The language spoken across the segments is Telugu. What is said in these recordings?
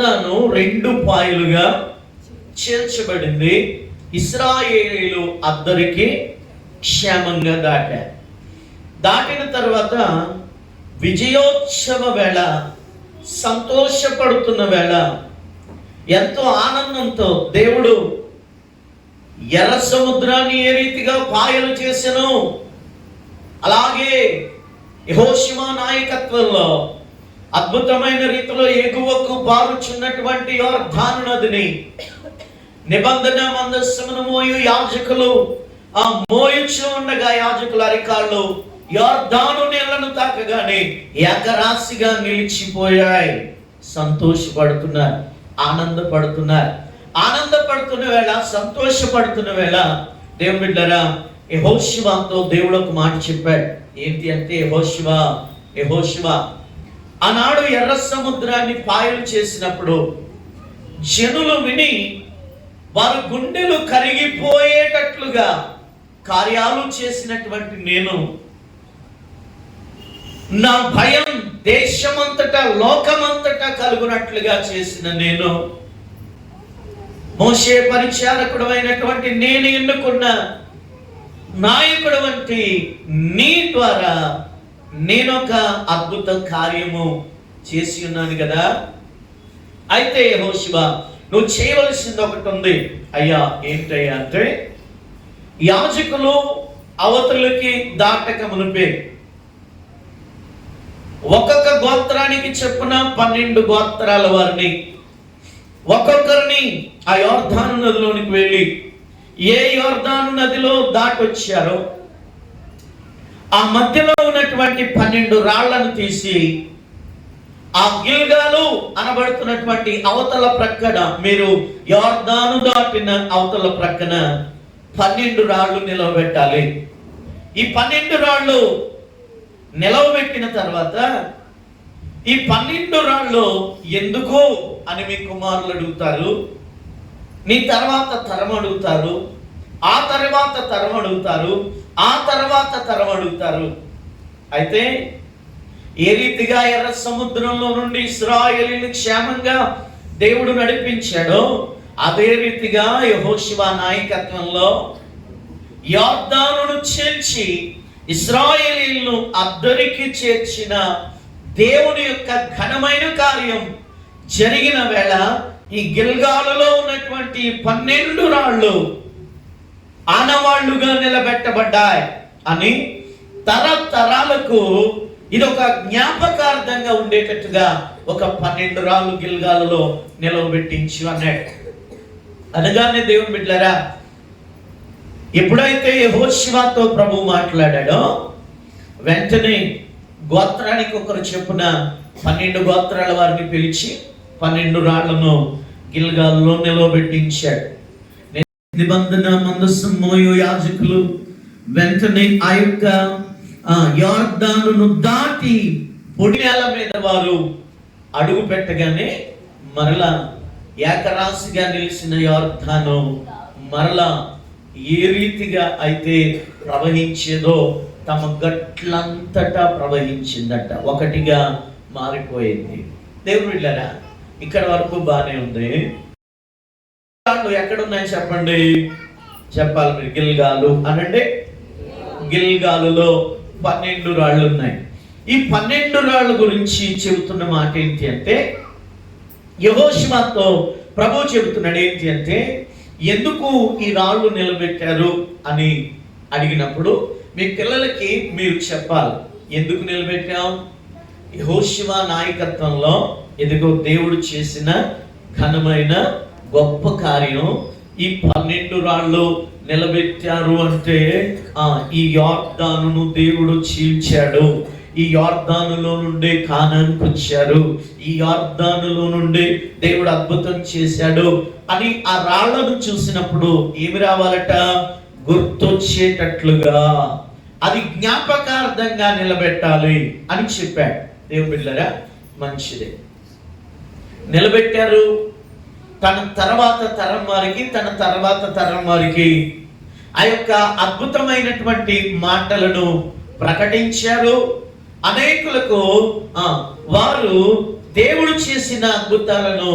యోర్దాను 2 పాయలుగా చేర్చబడింది. ఇశ్రాయేలీయులు అద్దరికి క్షేమంగా దాటిన తర్వాత విజయోత్సవ వేళ, సంతోషపడుతున్న వేళ, ఎంతో ఆనందంతో దేవుడు ఎర్ర సముద్రాన్ని ఏ రీతిగా పాయలు చేసెనో అలాగే యెహోషువ నాయకత్వంలో అద్భుతమైన రీతిలో ఎగువకు పారుచున్నటువంటి యోర్దాను నదిని నిబంధన మందస్సును మోయు యాజకులు ఆ మోయుచు ఉండగా యాజకుల అరికాళ్ళు యోర్దాను నీళ్లను తాకగానే ఏకరాశిగా నిలిచిపోయాయి. సంతోషపడుతున్నారు, ఆనందపడుతున్న వేళ, సంతోషపడుతున్న వేళ దేవుని బిడ్డలారా, యెహోషువతో దేవుడు ఒక మాట చెప్పాడు. ఏంటి అంటే, యెహోషువ ఆనాడు ఎర్ర సముద్రాన్ని పాయలు చేసినప్పుడు జనులు విని వారి గుండెలు కరిగిపోయేటట్లుగా కార్యాలు చేసినటువంటి నేను, నా భయం దేశమంతటా లోకమంతటా కలుగునట్లుగా చేసిన నేను, మోషే పరిచారకుడు అయినటువంటి నేను ఎన్నుకున్న నాయకుడు వంటి నీ ద్వారా నేనొక అద్భుత కార్యము చేసి ఉన్నాను కదా. అయితే యెహోషువ, నువ్వు చేయవలసింది ఒకటి ఉంది. అయ్యా, ఏంటయ్యా అంటే, యాజకులు అవతలకి దాటక మునిపే ఒక్కొక్క గోత్రానికి చెప్పున 12 గోత్రాల వారిని ఒక్కొక్కరిని ఆ యోర్దాను నదిలోనికి వెళ్ళి ఏ యోర్దాను నదిలో దాటొచ్చారో ఆ మధ్యలో ఉన్నటువంటి 12 రాళ్లను తీసి ఆ గిల్గాలు అనబడుతున్నటువంటి అవతల ప్రక్కన, మీరు యోర్దాను దాటిన అవతల ప్రక్కన 12 రాళ్లు నిలవబెట్టాలి. ఈ 12 రాళ్లు నిలవబెట్టిన తర్వాత ఈ 12 రాళ్ళు ఎందుకు అని మీ కుమారులు అడుగుతారు, నీ తర్వాత తరం అడుగుతారు, ఆ తర్వాత తరం అడుగుతారు, ఆ తర్వాత తరం అడుగుతారు. అయితే ఏ రీతిగా ఎర్ర సముద్రంలో నుండి ఇశ్రాయేలీయులను క్షేమంగా దేవుడు నడిపించాడో అదే రీతిగా యెహోషువ నాయకత్వంలో యోర్దానును చేర్చి ఇశ్రాయేలీయులను అద్దరికి చేర్చిన దేవుని యొక్క ఘనమైన కార్యం జరిగిన వేళ ఈ గిల్గాలులో ఉన్నటువంటి 12 రాళ్ళు ఆనవాళ్లుగా నిలబెట్టబడ్డాయి అని తరతరాలకు ఇది ఒక జ్ఞాపకార్థంగా ఉండేటట్టుగా ఒక 12 రాళ్ళు గిల్గాలులో నిలవబెట్టించు అన్నాడు. అనగానే దేవుని బిడ్డలారా, ఎప్పుడైతే యెహోషువతో ప్రభు మాట్లాడాడో వెంటనే గోత్రానికి ఒకరు చెప్పున 12 గోత్రాల వారిని పిలిచి 12 రాళ్లను గిల్గాలులో నిలవబెట్టించాడు. నిబంధన మందస్సు మోయు యాజకులు వెంటనే ఆ యొక్క యోర్దానును దాటి పొడి నేల మీద వారు అడుగు పెట్టగానే మరలా ఏకరాశిగా నిలిచిన యోర్దాను మరలా ఏ రీతిగా అయితే ప్రవహించేదో తమ గట్లంతటా ప్రవహించిందట, ఒకటిగా మారిపోయింది. దేవుని బిడ్డలారా, ఇక్కడ వరకు బానే ఉంది. ఎక్కడున్నాయి చెప్పండి, చెప్పాలి మీరు. గిల్గాలు అనండి. గిల్గాలులో 12 రాళ్ళు ఉన్నాయి. ఈ 12 రాళ్ళ గురించి చెబుతున్న మాట ఏంటి అంటే, యెహోషువతో ప్రభు చెబుతున్నాడు ఏంటి అంటే, ఎందుకు ఈ రాళ్ళు నిలబెట్టారు అని అడిగినప్పుడు మీ పిల్లలకి మీరు చెప్పాలి. ఎందుకు నిలబెట్టాం? యెహోషువ నాయకత్వంలో ఎదుగో దేవుడు చేసిన ఘనమైన గొప్ప కార్యం. ఈ 12 రాళ్ళు నిలబెట్టారు అంటే ఈ యోర్దానును దేవుడు చీల్చాడు, ఈ యోర్దానులో నుండి కానానుకు వచ్చారు, ఈ యోర్దానులో నుండి దేవుడు అద్భుతం చేశాడు అని ఆ రాళ్లను చూసినప్పుడు ఏమి రావాలట? గుర్తొచ్చేటట్లుగా, అది జ్ఞాపకార్థంగా నిలబెట్టాలి అని చెప్పాడు. దేవుని బిడ్డలారా, మంచిదే, నిలబెట్టారు. తన తర్వాత తరం వారికి ఆ యొక్క అద్భుతమైనటువంటి మాటలను ప్రకటించారు. అనేకులకు వారు దేవుడు చేసిన అద్భుతాలను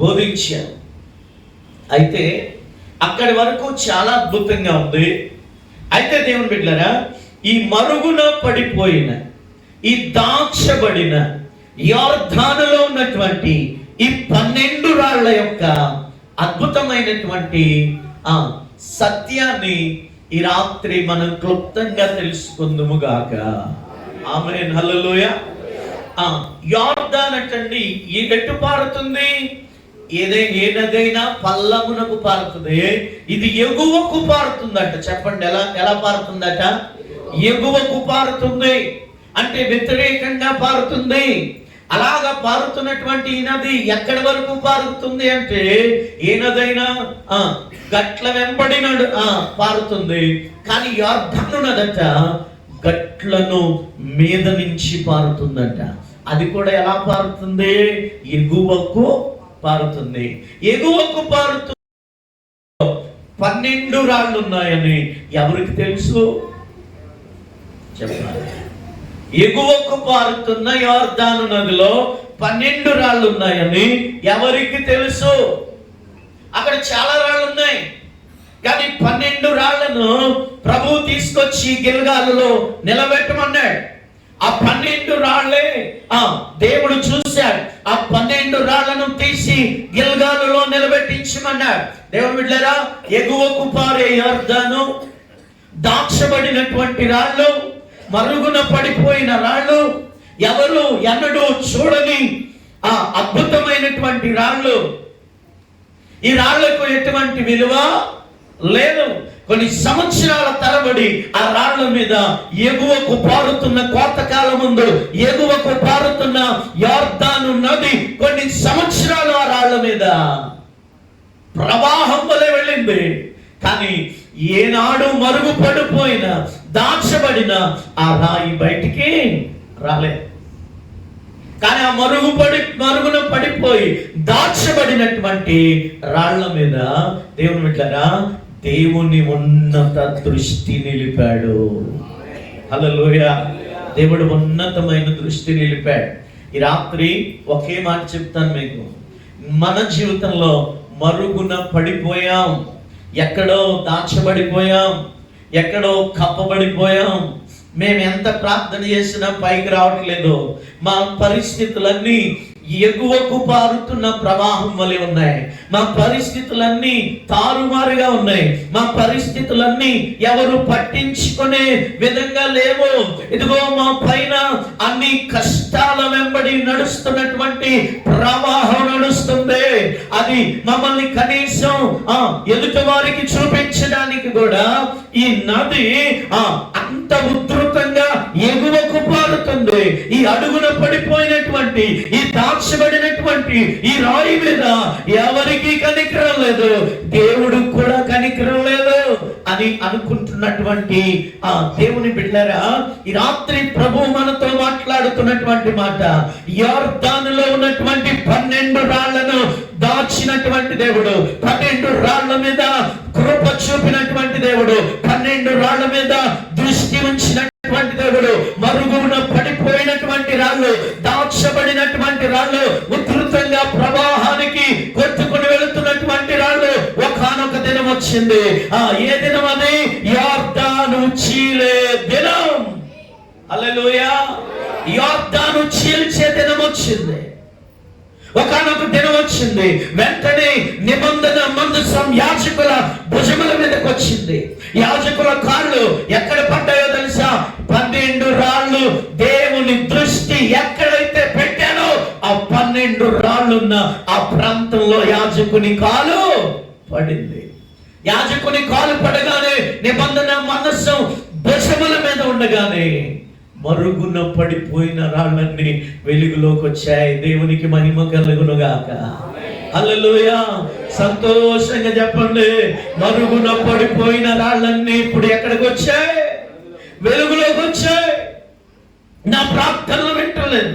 బోధించారు. అయితే అక్కడి వరకు చాలా అద్భుతంగా ఉంది. అయితే దేవుని బిడ్డలారా, ఈ మరుగున పడిపోయిన, ఈ దాచబడిన యొర్దానులో ఉన్నటువంటి ఈ 12 రాళ్ల యొక్క అద్భుతమైనటువంటి సత్యాన్ని ఈ రాత్రి మనం క్లుప్తంగా తెలుసుకుందుము గాక. ఆమేన్, హల్లెలూయా. యొర్దాను అంటండి ఎటు పారుతుంది? ఏదైనా పల్లమునకు పారుతుంది. ఇది ఎగువకు పారుతుందట. చెప్పండి, ఎలా పారుతుందట? ఎగువకు పారుతుంది అంటే వ్యతిరేకంగా పారుతుంది. అలాగా పారుతున్నటువంటి ఈ నది ఎక్కడి వరకు పారుతుంది అంటే, ఏ నదైనా గట్ల వెంబడి పారుతుంది. కానీ యొర్దాను నదట గట్లను మీద నుంచి పారుతుందట. అది కూడా ఎలా పారుతుంది? ఎగువకు పారుతుంది. ఎగువకు పారుతూ 12 రాళ్ళు ఉన్నాయని ఎవరికి తెలుసు? చెప్పాలి. ఎగువకు పారుతున్న యొర్దాను నదిలో 12 రాళ్ళు ఉన్నాయని ఎవరికి తెలుసు? అక్కడ చాలా రాళ్ళు ఉన్నాయి, కానీ 12 రాళ్లను ప్రభువు తీసుకొచ్చి గిల్గాలులో నిలబెట్టమన్నాడు. ఆ 12 రాళ్లే దేవుడు చూశాడు. ఆ 12 రాళ్లను తీసి గిల్గాలులో నిలబెట్టించమన్నాడు. దేవుని బిడ్డలారా, ఎగువకు పారే యొర్దాను, దాచబడినటువంటి రాళ్ళు, మరుగున పడిపోయిన రాళ్ళు, ఎవరు ఎన్నడూ చూడని అద్భుతమైనటువంటి రాళ్ళు. ఈ రాళ్లకు ఎటువంటి విలువ లేదు. కొన్ని సంవత్సరాల తరబడి ఆ రాళ్ల మీద ఎగువకు పారుతున్న, కోతకాలం ముందు ఎగువకు పారుతున్న యొర్దాను నది కొన్ని సంవత్సరాలు ఆ రాళ్ల మీద ప్రవాహం వలె వెళ్ళింది. కానీ ఏనాడు మరుగుపడిపోయిన, దాచబడిన ఆ రాయి బయటికి రాలేదు. కానీ ఆ మరుగున పడిపోయి దాచబడినటువంటి రాళ్ల మీద దేవుని బిడ్డలారా, దేవుని ఉన్నత దృష్టి నిలిపాడు. హల్లెలూయా. దేవుడు ఉన్నతమైన దృష్టి నిలిపాడు. ఈ రాత్రి ఒకే మాట చెప్తాను మీకు. మన జీవితంలో మరుగున పడిపోయాం, ఎక్కడో దాచబడిపోయాం, ఎక్కడో కప్పబడిపోయాం. మేము ఎంత ప్రార్థన చేసినా పైకి రావట్లేదు. మా పరిస్థితులన్నీ ఎగువకు పారుతున్న ప్రవాహం వలె ఉన్నాయి. మా పరిస్థితులన్నీ తారుమారుగా ఉన్నాయి. మా పరిస్థితులన్నీ ఎవరు పట్టించుకునే విధంగా లేవు. ఇదిగో మా పైన అన్ని కష్టాల వెంబడి నడుస్తున్నటువంటి ప్రవాహం నడుస్తుంది. అది మమ్మల్ని కనీసం ఎదుటి వారికి చూపించడానికి కూడా ఈ నది అంత ఉధృతంగా ఎగువకు పారుతుంది. ఈ అడుగున పడిపోయినటువంటి, ఈ దాచబడినటువంటి ఈ రాయి మీద ఎవరికి కనికరం లేదు, దేవుడు కూడా కనికరం లేదు అని అనుకుంటున్నటువంటి దేవుని బిడ్డలారా, ఈ రాత్రి ప్రభు మనతో మాట్లాడుతున్నటువంటి మాట, యొర్దానులో ఉన్నటువంటి 12 రాళ్లను దాచినటువంటి దేవుడు, 12 రాళ్ల మీద కృప చూపినటువంటి దేవుడు, 12 రాళ్ల మీద దృష్టి ఉంచినటువంటి దేవుడు, మరుగున పడిపోయినటువంటి రాళ్ళు, దాచబడినటువంటి రాళ్ళు, ఉధృతంగా ప్రవాహానికి కొట్టుకుని వెళుతున్నటువంటి రాళ్ళు, ఒకానొక దినం వచ్చింది. ఏ దినం అది? యొర్దాను చీలే దినం. హల్లెలూయా. యొర్దాను చీల్చే దినం వచ్చింది. ఒకానొక దినం వచ్చింది. వెంటనే నిబంధన మందసం యాజకుల భుజముల మీదకి వచ్చింది. యాజకుల కాళ్ళు ఎక్కడ పడ్డాయో తెలుసా? 12 రాళ్ళు. దేవుని దృష్టి ఎక్కడైతే పెట్టానో ఆ 12 రాళ్ళున్న ఆ ప్రాంతంలో యాజకుని కాలు పడింది. యాజకుని కాలు పడగానే నిబంధన మందసం భుజముల మీద ఉండగానే మరుగున పడిపోయిన రాళ్ళన్నీ వెలుగులోకి వచ్చాయి. దేవునికి మహిమ కలుగును గాక. హల్లెలూయా. సంతోషంగా చెప్పండి. మరుగున పడిపోయిన రాళ్ళన్నీ ఇప్పుడు ఎక్కడికి వచ్చాయి? వెలుగులోకి వచ్చాయి. నా ప్రార్థనలు వింటలేదు,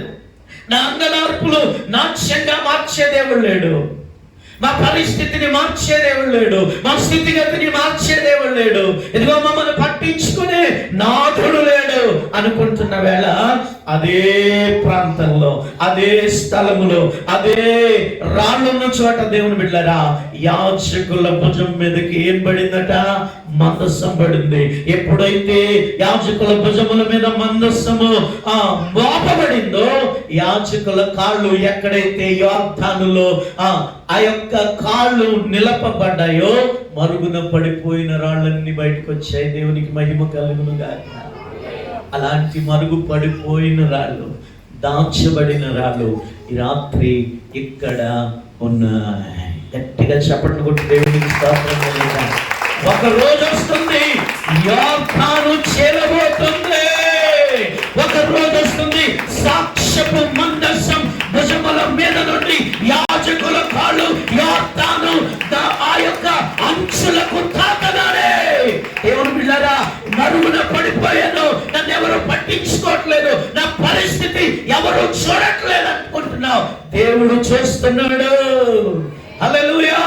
నా అంగనార్పులు నాట్యంగా మార్చే దేవుడు లేడు, మా పరిస్థితిని మార్చే దేవుడు లేడు, మా స్థితిగతిని మార్చే దేవుడు లేడు, ఇదిగో మమ్మల్ని పట్టించుకునే నాథుడు లేడు. అనుకుంటున్న వేళ అదే ప్రాంతంలో, అదే స్థలములో, అదే రాళ్ళున్న చోట దేవుని బిడ్డలారా యాజకుల భుజం మీదకి ఏం పడిందట? మందస్సం పడింది. ఎప్పుడైతే యాజకుల భుజముల మీద మందస్సము మోపబడిందో, యాజకుల కాళ్ళు ఎక్కడైతే యోర్దానులో ఆ యొక్క కాళ్ళు నిలపబడ్డాయో మరుగున పడిపోయిన రాళ్ళన్నీ బయటకు వచ్చాయి. దేవునికి మహిమ కలుగును గాక. అలాంటి మరుగు పడిపోయిన రాళ్ళు, దాచబడిన రాళ్ళు ఈ రాత్రి ఇక్కడ ఉన్నాయి. గట్టిగా చప్పట్లు కొట్టి దేవునికి స్తోత్రం చేద్దాం. ఒక రోజు వస్తుంది, యోర్దాను చేరబోతుంది. ఒక రోజు వస్తుంది, సాక్ష్యపు మందస్సం భుజముల మీద నుండి యాజకుల కాళ్ళు యోర్దాను ఆ యొక్క అంచులకు తాకగానే దేవుని బిడ్డలారా మరుగున పడిపోయాను, నన్ను ఎవరు పట్టించుకోవట్లేదు, నా పరిస్థితి ఎవరు చూడట్లేదు అనుకుంటున్నావు. దేవుడు చూస్తున్నాడు. హల్లెలూయా.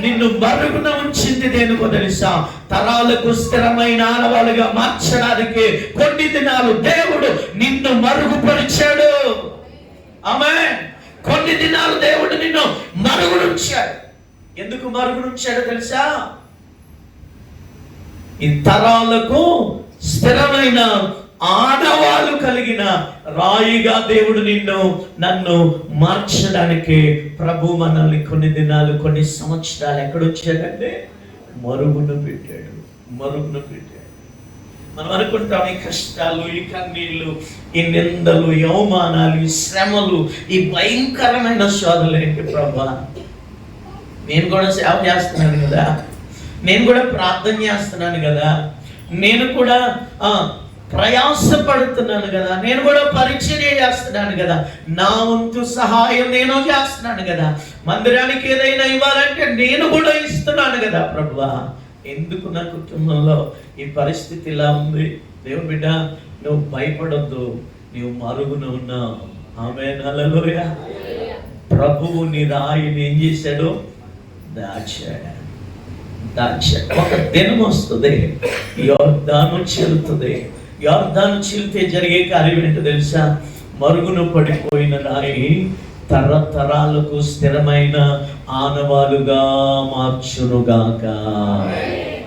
నిన్ను మరుగున ఉంచింది దేనికో తెలుసా? తరాలకు స్థిరమైన ఆనవాలుగా మార్చడానికి కొన్ని దినాలు దేవుడు నిన్ను మరుగుపరిచాడు. ఆమేన్. కొన్ని దినాలు దేవుడు నిన్ను మరుగునుంచాడు. ఎందుకు మరుగునుంచాడో తెలుసా? ఈ తరాలకు స్థిరమైన ఆనవాళ్ళు కలిగిన రాయిగా దేవుడు నన్ను మార్చడానికి ప్రభు మనల్ని కొన్ని దినాలు, కొన్ని సంవత్సరాలు ఎక్కడొచ్చాడంటే మరుగున పెట్టాడు. మరుగున పెట్టాడు. మనం అనుకుంటాం ఈ కష్టాలు, ఈ కన్నీళ్ళు, ఈ నిందలు, ఈ అవమానాలు, ఈ శ్రమలు, ఈ భయంకరమైన శోధనలు ఏంటి ప్రభా? నేను కూడా సేవ చేస్తున్నాను కదా, నేను కూడా ప్రార్థన చేస్తున్నాను కదా, నేను కూడా ప్రయాసపడుతున్నాను కదా, నేను కూడా పరిచర్య చేస్తున్నాను కదా, నా వంతు సహాయం నేను చేస్తున్నాను కదా, మందిరానికి ఏదైనా ఇవ్వాలంటే నేను కూడా ఇస్తున్నాను కదా ప్రభువా, ఎందుకు నా కుటుంబంలో ఈ పరిస్థితి ఇలా ఉంది? దేవుని బిడ్డ, నువ్వు భయపడొద్దు, నువ్వు మరుగున ఉన్నావు. ఆమేన్. హల్లెలూయా. ప్రభువు నీ రాయిని ఏం చేశాడు? దాచాడు. ఒక దినం వస్తుంది, యోర్దాను చీలుతుంది. యోర్దాను చీలితే జరిగే కార్యం ఏంటో తెలుసా? మరుగున పడిపోయిన రాయి తరతరాలకు స్థిరమైన ఆనవాలుగా మార్చునుగాక.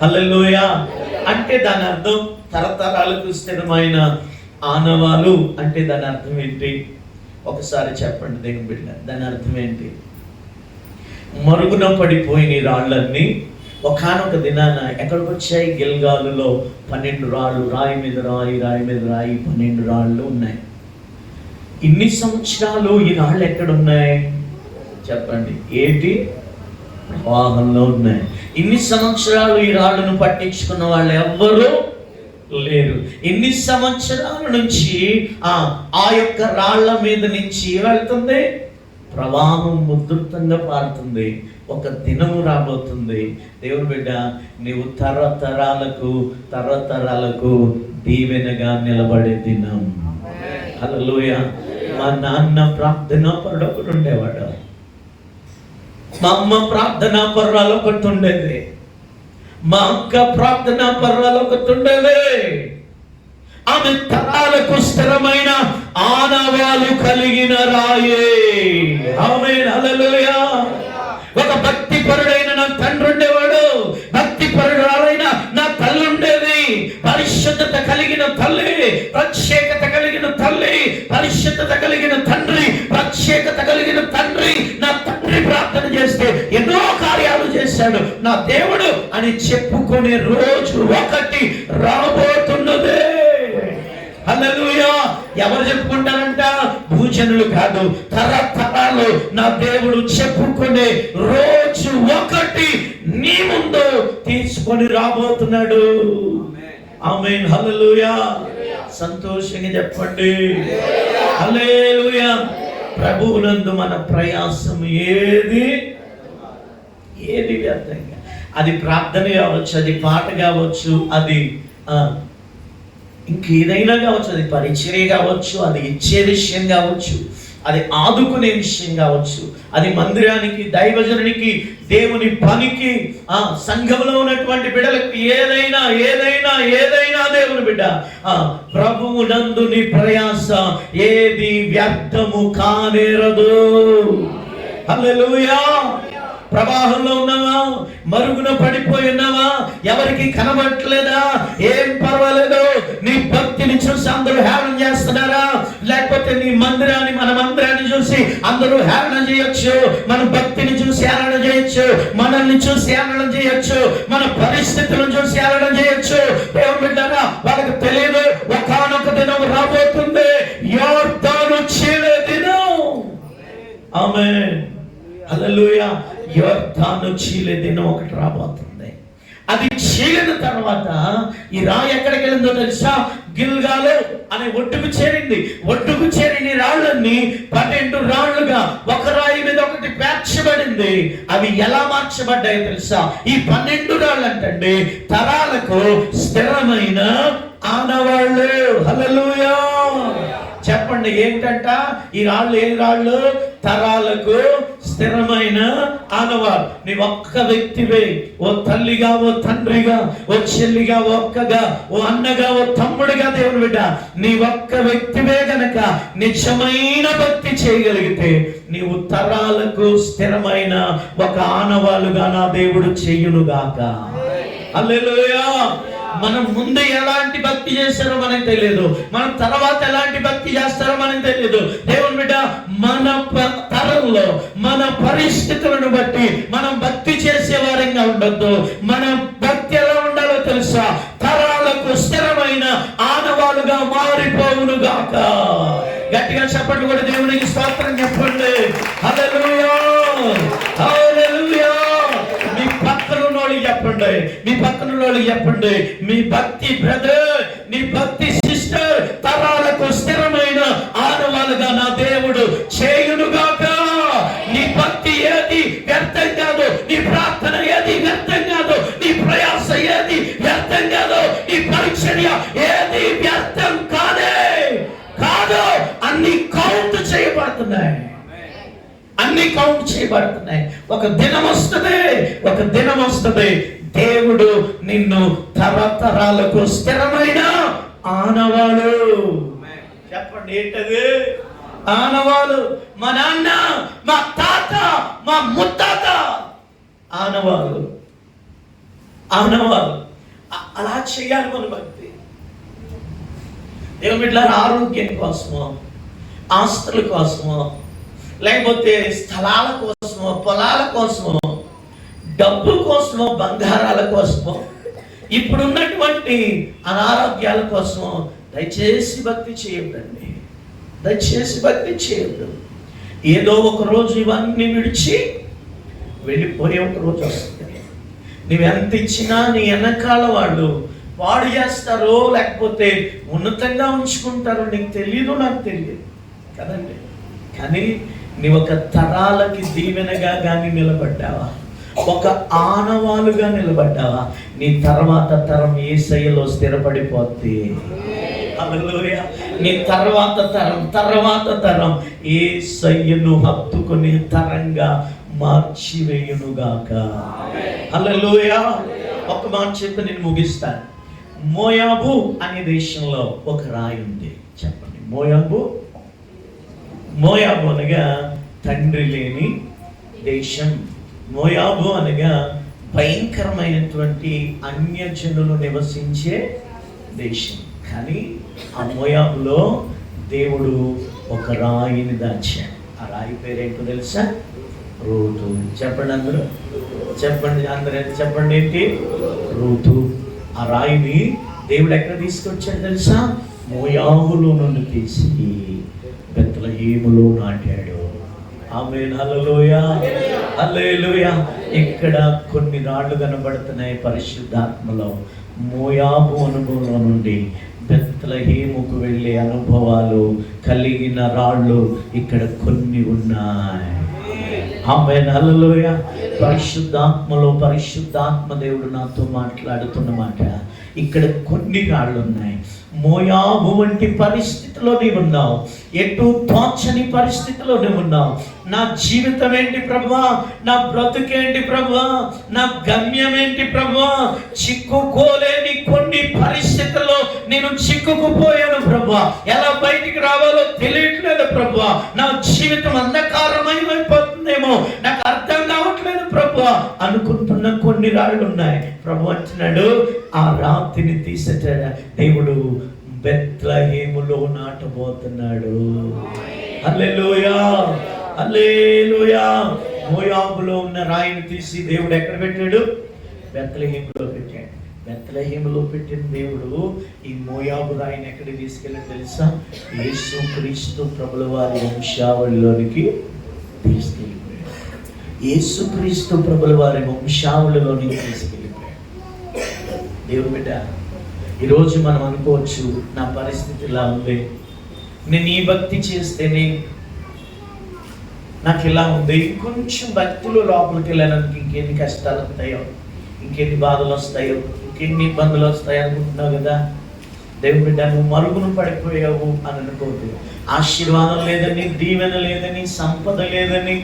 హల్లెలూయా. అంటే దాని అర్థం తరతరాలకు స్థిరమైన ఆనవాలు అంటే దాని అర్థం ఏంటి? ఒకసారి చెప్పండి దేవుని బిడ్డ, దాని అర్థం ఏంటి? మరుగున పడిపోయిన రాళ్ళన్నీ ఒకానొక దినాన ఎక్కడికి వచ్చాయి? గిల్గాలులో 12 రాళ్ళు, రాయి మీద రాయి, రాయి మీద రాయి, 12 రాళ్ళు ఉన్నాయి. ఇన్ని సంవత్సరాలు ఈ రాళ్ళు ఎక్కడున్నాయి చెప్పండి? ఏంటి? ప్రవాహంలో ఉన్నాయి. ఇన్ని సంవత్సరాలు ఈ రాళ్ళను పట్టించుకున్న వాళ్ళు ఎవ్వరూ లేరు. ఎన్ని సంవత్సరాల నుంచి ఆ యొక్క రాళ్ల మీద నుంచి వెళ్తుంది? ప్రవాహం ఉధృతంగా పారుతుంది. ఒక దినము రాబోతుంది దేవుని బిడ్డ, నీవు తరతరాలకు దీవెనగా నిలబడే దినం. హల్లెలూయా. మా నాన్న ప్రార్థనా పరుడు ఒకటి ఉండేవాడు, మా అమ్మ ప్రార్థనా పర్రాలు ఒకటి ఉండేది, మా అక్క ప్రార్థనా పర్రాలు ఒకటి ఉండేది. ఆమె తరాలకు స్థిరమైన ఆనవాలు కలిగిన రాయే. ఆమేన్. హల్లెలూయా. ఒక భక్తి పరుడైన నా తండ్రి ఉండేవాడు, భక్తి పరుడైన నా తల్లి ఉండేది. పరిశుద్ధత కలిగిన తల్లి, ప్రత్యేకత కలిగిన తల్లి, పరిశుద్ధత కలిగిన తండ్రి, ప్రత్యేకత కలిగిన తండ్రి. నా తండ్రి ప్రార్థన చేస్తే ఎన్నో కార్యాలు చేశాడు నా దేవుడు అని చెప్పుకునే రోజు ఒకటి రాబోతున్నదే. హల్లెలూయా. ఎవరు చెప్పుకుంటారంట? భూజనులు కాదు, తరతరాలు నా దేవుడు చెప్పుకునే రోజు ఒకటి నీ ముందు తీసుకొని రాబోతున్నాడు. ఆమేన్. హల్లెలూయా. సంతోషంగా చెప్పండి హల్లెలూయా. ప్రభువునందు మన ప్రయాసం ఏది వ్యర్థంగా. అది ప్రార్థన కావచ్చు, అది పాట కావచ్చు, అది ఇంకేదైనా కావచ్చు, అది పరిచర్య కావచ్చు, అది ఇచ్చే విషయం కావచ్చు, అది ఆదుకునే విషయం కావచ్చు, అది మందిరానికి, దైవజనునికి, దేవుని పనికి, సంఘంలో ఉన్నటువంటి బిడ్డలకు ఏదైనా ఏదైనా ఏదైనా దేవుని బిడ్డ, ప్రభువు నందు నీ ప్రయాస ఏది వ్యర్థము కానేరదు. హల్లెలూయా. ప్రవాహంలో ఉన్నావా? మరుగున పడిపోయి ఉన్నావా? ఎవరికి కనబడట్లేదా? ఏం పర్వాలేదు. నీ భక్తిని చూసి అందరూ హేళన చేస్తున్నారా? లేకపోతే నీ మందిరాన్ని, మన మందిరాన్ని చూసి అందరూ హేళన చేయొచ్చు, మన భక్తిని చూసి హేళన చేయొచ్చు, మనల్ని చూసి హేళన చేయొచ్చు, మన పరిస్థితులను చూసి హేళన చేయొచ్చు. దేవుని బిడ్డరా, వాళ్ళకి తెలియదు ఒకానొక దినం రాబోతుంది, యోర్దాను చీలే దినం. ఆమేన్. హల్లెలూయా. యోర్దాను చీలే దినం ఒకటి రాబోతుంది. అది చీలిన తర్వాత ఈ రాయి ఎక్కడికి వెళ్ళిందో తెలుసా? గిల్గాలు అనే ఒడ్డుకు చేరింది. ఒడ్డుకు చేరిన రాళ్ళన్నీ 12 రాళ్లుగా ఒక రాయి మీద ఒకటి పేర్చబడింది. అవి ఎలా మార్చబడ్డాయో తెలుసా? ఈ 12 రాళ్ళు అంటండి తరాలకు స్థిరమైన ఆనవాళ్ళు. హల్లెలూయా. చెప్పండి, ఏంటంట ఈ రాళ్ళు? ఏ రాళ్ళు? తరాలకు స్థిరమైన ఆనవాళ్ళు. నీ ఒక్క వ్యక్తివే, ఓ తల్లిగా, ఓ తండ్రిగా, ఓ చెల్లిగా, ఓ అక్కగా, ఓ అన్నగా, ఓ తమ్ముడిగా, దేవుని బిడ్డ, నీ ఒక్క వ్యక్తివే గనక నిజమైన భక్తి చేయగలిగితే నీవు తరాలకు స్థిరమైన ఒక ఆనవాళ్ళుగా నా దేవుడు చేయునుగాక. హల్లెలూయా. మనం ముందు ఎలాంటి భక్తి చేస్తారో మనకు తెలియదు, మనం తర్వాత ఎలాంటి భక్తి చేస్తారో మనకు తెలియదు. దేవుని బిడ్డ, మన తరంలో మన పరిస్థితులను బట్టి మనం భక్తి చేసే వారంగా ఉండొద్దు. మన భక్తి ఎలా ఉండాలో తెలుసా? తరాలకు స్థిరమైన ఆనవాలుగా మారిపోవును గాక. గట్టిగా చెప్పండి కూడా, దేవునికి స్తోత్రం చెప్పండి. హల్లెలూయా. హల్లెలూయా. మీ పక్కన చెప్పండి, మీ పక్కన చెప్పండి, మీ భక్తి బ్రదర్, నీ భక్తి సిస్టర్ తరాలకు స్థిరమైన ఆనవాలుగా నా దేవుడు చేయునుగాక. నీ భక్తి ఏది వ్యర్థం కాదు, నీ ప్రార్థన ఏది వ్యర్థం కాదు, నీ ప్రయాస ఏది వ్యర్థం కాదు, నీ పరిచర్య ఏది వ్యర్థం కాదే కాదు. అన్ని కౌంట్ చేయబడుతున్నాయి, అన్ని కౌంట్ చేయబడుతున్నాయి. ఒక దినం వస్తుంది, ఒక దినం వస్తుంది, దేవుడు నిన్ను తరతరాలకు స్థిరమైన ఆనవాలు. చెప్పండి, ఏంటది? ఆనవాలు. మా నాన్న, మా తాత, మా ముత్తాత ఆనవాలు, ఆనవాలు. అలా చేయాలి మన భక్తి. దేవుని బిడ్డలారా, ఆరోగ్యం కోసమో, ఆస్తుల కోసమో, లేకపోతే స్థలాల కోసమో, పొలాల కోసమో, డబ్బు కోసమో, బంగారాల కోసమో, ఇప్పుడున్నటువంటి అనారోగ్యాల కోసమో దయచేసి భక్తి చేయొద్దండి. దయచేసి భక్తి చేయొద్దు. ఏదో ఒక రోజు ఇవన్నీ విడిచి వెళ్ళిపోయే ఒక రోజు వస్తుంది. నువ్వు ఎంత ఇచ్చినా నీ వెనకాల వాళ్ళు పాడు చేస్తారో లేకపోతే ఉన్నతంగా ఉంచుకుంటారో నీకు తెలియదు, నాకు తెలియదు కదండి. కానీ నీవు ఒక తరాలకి దీవెనగా కానీ నిలబడ్డావా, ఒక ఆనవాలుగా నిలబడ్డావా, నీ తర్వాత తరం యేసయ్యలో స్థిరపడిపోద్ది. హల్లెలూయా. నీ తర్వాత తరం యేసయ్యను హత్తుకునే తరంగా మార్చివేయునుగాక. హల్లెలూయా. ఒక మాట చెప్పి నేను ముగిస్తాను. మోయాబు అనే దేశంలో ఒక రాయి ఉంది. చెప్పండి, మోయాబు. మోయాబు అనగా తండ్రి లేని దేశం. మోయాబు అనగా భయంకరమైనటువంటి అన్యజనులు నివసించే దేశం. కానీ ఆ మోయాబులో దేవుడు ఒక రాయిని దాచాడు. ఆ రాయి పేరేంటో తెలుసా? రూతు. చెప్పండి అందరూ, చెప్పండి అందరూ, చెప్పండి ఏంటి? రూతు. ఆ రాయిని దేవుడు ఎక్కడ తీసుకొచ్చాడు తెలుసా? మోయాబులో నుండి తీసి బెత్లెహేములో నాటాడు. ఆమేన్. హల్లెలూయా. హల్లెలూయా. ఇక్కడ కొన్ని రాళ్ళు కనబడుతున్నాయి పరిశుద్ధాత్మలో. మోయాబు అనుభవంలో నుండి బెత్లెహేముకు వెళ్ళే అనుభవాలు కలిగిన రాళ్ళు ఇక్కడ కొన్ని ఉన్నాయి. ఆమేన్. హల్లెలూయా. పరిశుద్ధాత్మలో పరిశుద్ధాత్మ దేవుడు నాతో మాట్లాడుతున్న మాట, ఇక్కడ కొన్ని రాళ్ళు ఉన్నాయి. మోయాబు వంటి పరిస్థితిలో నీవు ఉన్నావు, ఎటు తోచని పరిస్థితిలో నువ్వు ఉన్నావు. నా జీవితం ఏంటి ప్రభువా, నా బ్రతుకేంటి ప్రభువా, నా గమ్యం ఏంటి ప్రభువా, చిక్కుకోలేని కొన్ని పరిస్థితుల్లో నేను చిక్కుకుపోయాను ప్రభువా, ఎలా బయటికి రావాలో తెలియట్లేదు ప్రభువా, నా జీవితం అంధకారమయమైపోతుందేమో, నాకు అర్థం కావట్లేదు ప్రభువా అనుకుంటున్న కొన్ని రాళ్ళు ఉన్నాయి. ప్రభు అంటున్నాడు, ఆ రాతిని తీసేట దేవుడు బెత్లెహేములో నాటబోతున్నాడు. హల్లెలూయా, హల్లెలూయా. మోయాబులో ఉన్న రాయిని తీసి దేవుడు ఎక్కడ పెట్టాడు? బెత్లెహేములో పెట్టాడు. బెత్లెహేములో పెట్టిన దేవుడు ఈ మోయాబు రాయిని ఎక్కడికి తీసుకెళ్ళాడు తెలుసా? యేసు క్రీస్తు ప్రభుల వారి వంశావళిలోనికి తీసుకెళ్ళిపోయాడు. యేసు క్రీస్తు ప్రభుల వారి వంశావళిలోనికి తీసుకెళ్ళిపోయాడు. దేవుడు బిడ్డ, ఈరోజు మనం అనుకోవచ్చు, నా పరిస్థితి ఇలా ఉంది, నేను ఈ భక్తి చేస్తేనే నాకు ఇలా ఉంది, కొంచెం భక్తులు లోపలికి వెళ్ళడానికి ఇంకెన్ని కష్టాలు వస్తాయో, ఇంకెన్ని బాధలు వస్తాయో, ఇంకెన్ని ఇబ్బందులు వస్తాయో అనుకుంటున్నావు కదా. దేవుడి బిడ్డ, నువ్వు మరుగున పడిపోయావు అని అనుకోవద్దు. ఆశీర్వాదం లేదని, దీవెన లేదని, సంపద లేదని,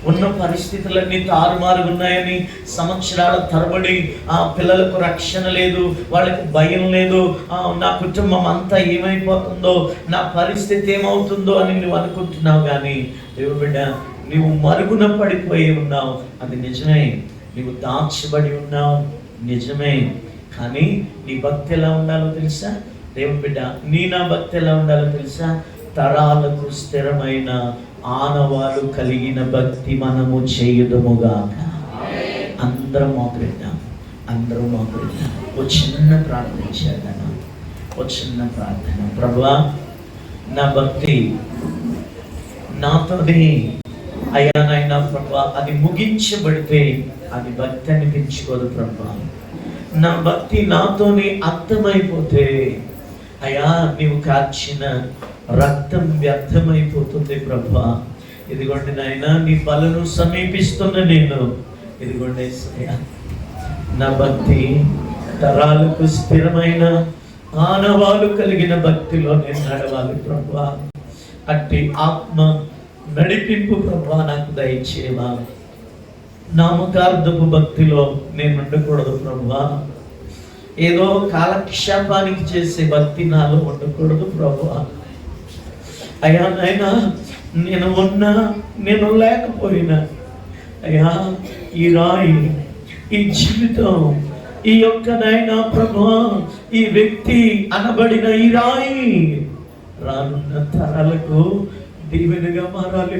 ఉన్న పరిస్థితులన్నీ తారుమారుగున్నాయని, సంవత్సరాల తరబడి ఆ పిల్లలకు రక్షణ లేదు, వాళ్ళకి భయం లేదు, నా కుటుంబం అంతా ఏమైపోతుందో, నా పరిస్థితి ఏమవుతుందో అని నువ్వు అనుకుంటున్నావు. కానీ దేవుడి బిడ్డ, నువ్వు మరుగున పడిపోయి ఉన్నావు, అది నిజమే. నువ్వు దాచబడి ఉన్నావు, నిజమే. కానీ నీ భక్తి ఎలా ఉండాలో తెలుసా? దేవుడి బిడ్డ, నా భక్తి ఎలా ఉండాలో తెలుసా? తరాలకు స్థిరమైన ఆనవాలు కలిగిన భక్తి మనము చేయుదుముగాక. అందరం మోకరిద్దాం, అందరం మోకరిద్దాం. ఓ చిన్న ప్రార్థన చేద్దాం, ఓ చిన్న ప్రార్థన. ప్రభువా, నా భక్తి నాతోనే అయ్యా నాయనా ప్రభువా, అది ముగించబడితే అది భక్తి అనిపించుకోదు ప్రభువా. నా భక్తి నాతోనే అర్థమైపోతే అయ్యా నీవు కార్చిన రక్తం వ్యర్థమైపోతుంది ప్రభువా. ఇదిగోండి నాయన, నీ బలను సమీపిస్తున్న నేను, ఇదిగోండి యేసయ్యా, నా భక్తి తరాలకు స్థిరమైన ఆనవాలు కలిగిన భక్తిలో నేను నడవాలి ప్రభువా. అట్టి ఆత్మ నడిపింపు ప్రభువా నాకు దయచేవా. నామకార్థపు భక్తిలో నేను ఉండకూడదు ప్రభువా. ఏదో కాలక్షేపానికి చేసే భక్తి నాలో ఉండకూడదు ప్రభువా. అయ్యా నాయనా, నేను ఉన్నా నేను లేకపోయినా అయ్యా, ఈ రాయి, ఈ జీవితం, ఈ యొక్క నాయనా ప్రభువా, ఈ వ్యక్తి అనబడిన ఈ రాయి రానున్న తరాలకు దీవెనగా మారాలి.